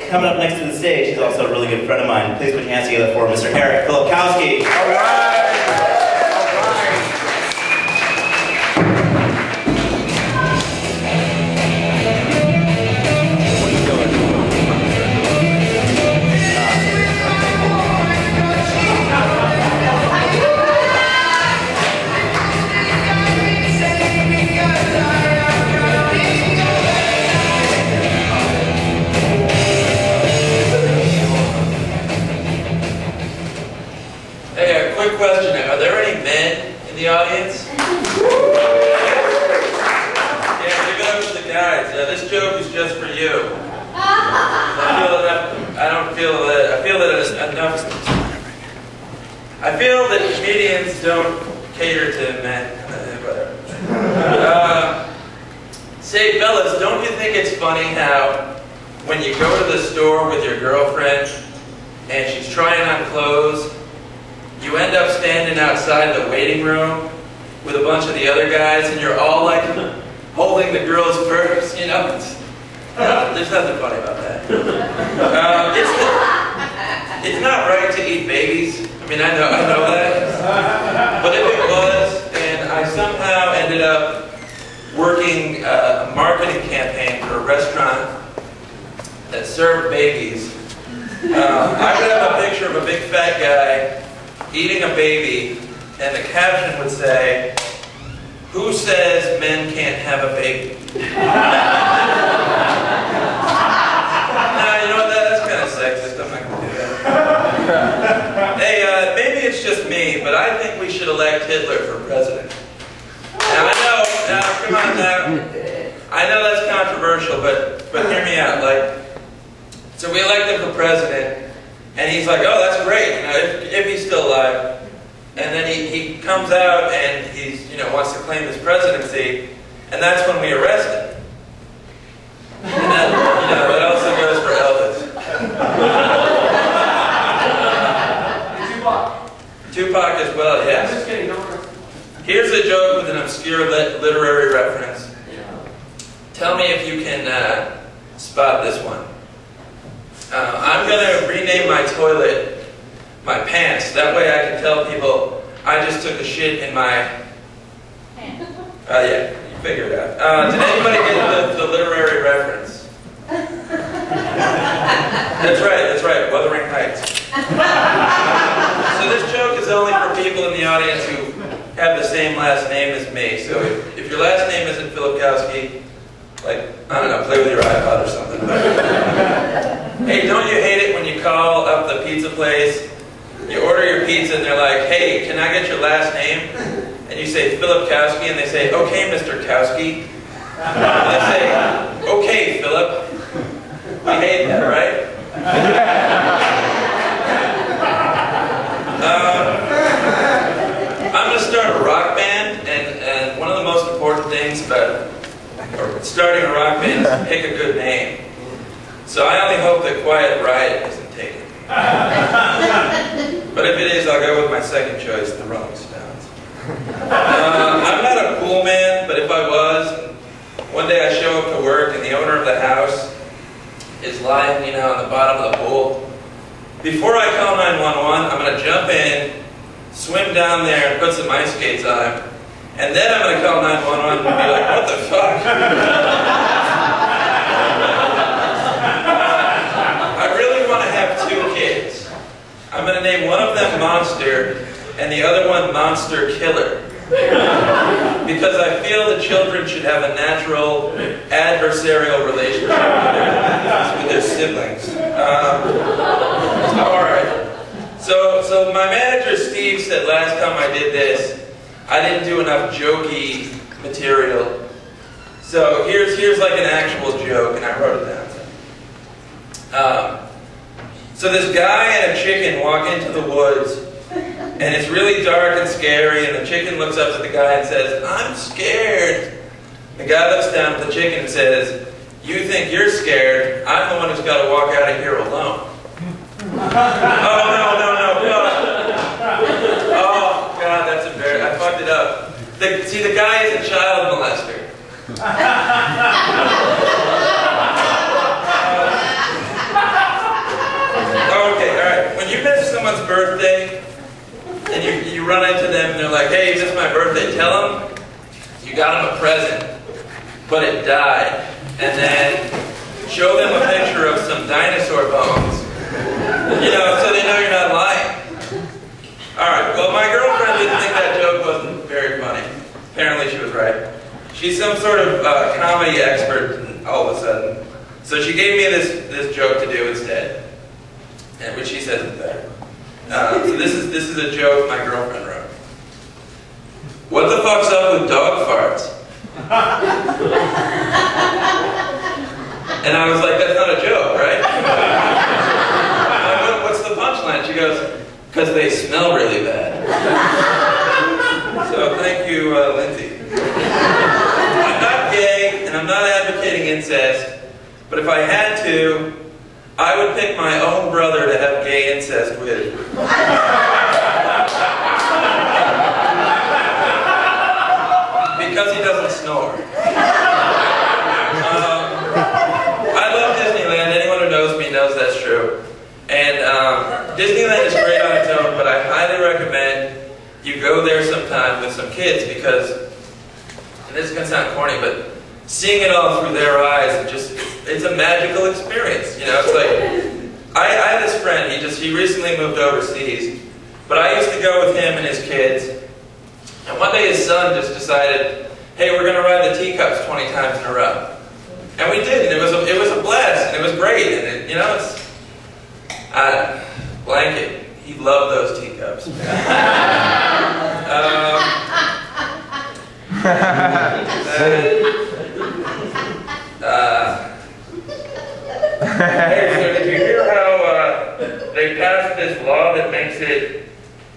coming up next to the stage, he's also a really good friend of mine. Please put your hands together for Mr. Filipkowski. All right. Quick question, are there any men in the audience? Yeah, give it up to the guys. This joke is just for you. I feel that comedians don't cater to men. Say, fellas, don't you think it's funny how when you go to the store with your girlfriend and she's trying on clothes, you end up standing outside the waiting room with a bunch of the other guys, and you're all like holding the girl's purse, you know? There's nothing funny about that. It's not right to eat babies. I mean, I know that. But if it was, and I somehow ended up working a marketing campaign for a restaurant that served babies, I would have a picture of a big fat guy eating a baby, and the caption would say, "Who says men can't have a baby?" Nah, you know what, that's kind of sexist, I'm not going to do that. Hey, maybe it's just me, but I think we should elect Hitler for president. Now I know, come on now, I know that's controversial, but hear me out, so we elect him for president, and he's like, oh, that's great, you know, if he's still alive. And then he comes out and he's, wants to claim his presidency, and that's when we arrest him. And that, that also goes for Elvis. Tupac as well, yes. I'm just kidding, don't worry. Here's a joke with an obscure literary reference. Tell me if you can spot this one. I'm going to rename my toilet my pants. That way I can tell people I just took a shit in my pants. Yeah, you figure it out. Did anybody get the literary reference? That's right, Wuthering Heights. So this joke is only for people in the audience who have the same last name as me. So if your last name isn't Filipkowski, I don't know, play with your iPod or something. Hey, don't you hate it when you call up the pizza place, you order your pizza and they're like, hey, can I get your last name? And you say Filipkowski, and they say, okay, Mr. Kowski. And they say, okay, Philip. We hate that, right? I'm going to start a rock band, and one of the most important things about starting a rock band is to pick a good name. So I only hope that Quiet Riot isn't taken. But if it is, I'll go with my second choice, the Rolling Stones. I'm not a pool man, but if I was, one day I show up to work and the owner of the house is lying, on the bottom of the pool. Before I call 911, I'm going to jump in, swim down there and put some ice skates on him, and then I'm going to call 911 and be like, what the fuck? I'm going to name one of them Monster, and the other one Monster Killer. Because I feel that children should have a natural, adversarial relationship with their siblings. Alright. So my manager Steve said last time I did this, I didn't do enough jokey material. So here's like an actual joke, and I wrote it down. So this guy and a chicken walk into the woods, and it's really dark and scary, and the chicken looks up to the guy and says, I'm scared. The guy looks down at the chicken and says, you think you're scared, I'm the one who's got to walk out of here alone. Oh, no. Oh, God, that's embarrassing. I fucked it up. See, the guy is a child molester. they're like, hey, it's my birthday, tell him you got him a present, but it died. And then show them a picture of some dinosaur bones. You know, so they know you're not lying. Alright, well my girlfriend didn't think that joke wasn't very funny. Apparently she was right. She's some sort of comedy expert all of a sudden. So she gave me this joke to do instead. And which she says is better. So this is a joke my girlfriend wrote. What the fuck's up with dog farts? And I was like, that's not a joke, right? Like, what's the punchline? She goes, because they smell really bad. So thank you, Lindsay. I'm not gay, and I'm not advocating incest, but if I had to, I would pick my own brother to have gay incest with. Because he doesn't snore. I love Disneyland. Anyone who knows me knows that's true. And Disneyland is great on its own, but I highly recommend you go there sometime with some kids because, and this is going to sound corny, but seeing it all through their eyes, it's a magical experience. You know, it's like, I had this friend, he recently moved overseas, but I used to go with him and his kids, and one day his son just decided, hey, we're going to ride the teacups 20 times in a row. And we did, and it was a blast, and it was great, and it, you know, it's, blanket, he loved those teacups. Hey, so did you hear how they passed this law that makes it,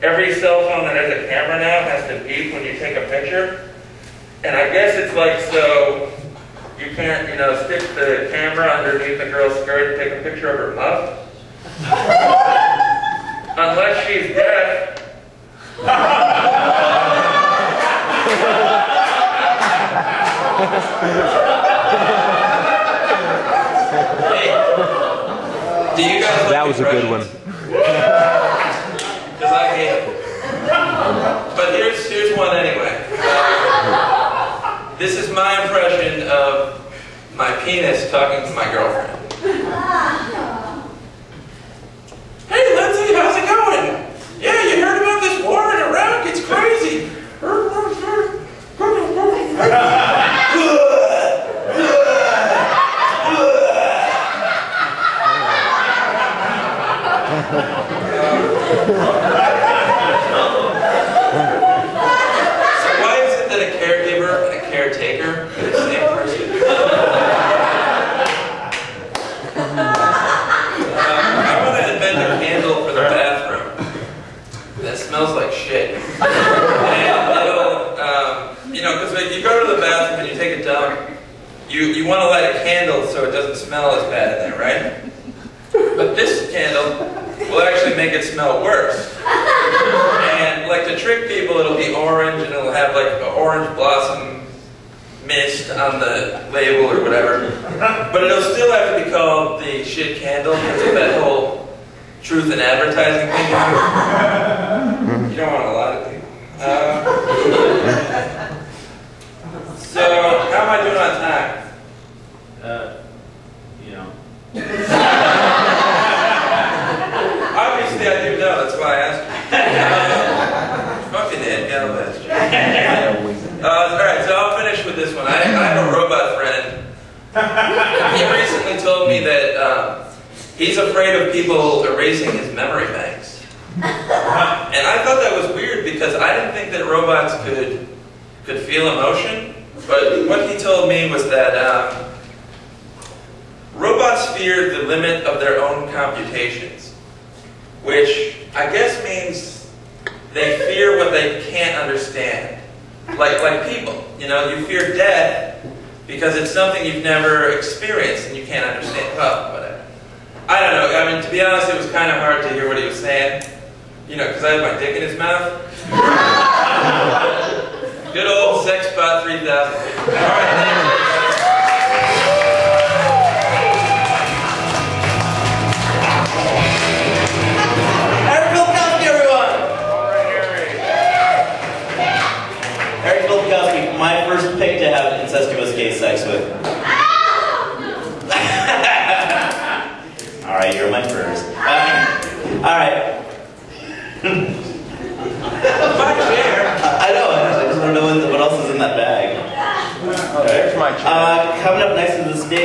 every cell phone that has a camera now has to beep when you take a picture? And I guess it's like, so you can't, you know, stick the camera underneath a girl's skirt and take a picture of her muff? Unless she's deaf. Hey, do you guys like that was a good one. Because I hate it. But here's one anyway. This is my impression of my penis talking to my girlfriend. Hey Lindsay, how's it going? Yeah, you heard about this war in Iraq? It's crazy. So why is it that a caregiver and a caretaker are the same person? I want to invent a candle for the bathroom that smells like shit. And it'll, you know, because when you go to the bathroom and you take a dump, you want to light a candle so it doesn't smell as bad in there, right? But this candle will actually make it smell worse. And like to trick people, it'll be orange and it'll have like an orange blossom mist on the label or whatever. But it'll still have to be called the shit candle because of that whole truth in advertising thing. You don't want a lot of people. So, how am I doing on time? You know. Obviously, I do know. That's why I asked you. Fucking Ed Galvez. Alright, so I'll finish with this one. I have a robot friend. He recently told me that he's afraid of people erasing his memory banks. And I thought that was weird because I didn't think that robots could feel emotion. But what he told me was that robots fear the limit of their own computations, which I guess means they fear what they can't understand. Like people, you know, you fear death because it's something you've never experienced and you can't understand. Well, whatever. I don't know. I mean, to be honest, it was kind of hard to hear what he was saying. You know, because I had my dick in his mouth. Good old Sexbot 3000. All right, thank you. Filipkowski, everyone! All right, Harry. my first pick to have incestuous gay sex with. Alright, you're my first. Alright. My chair. I know, I just want to know what else is in that bag. Oh, there's my chair. Coming up next to the stage.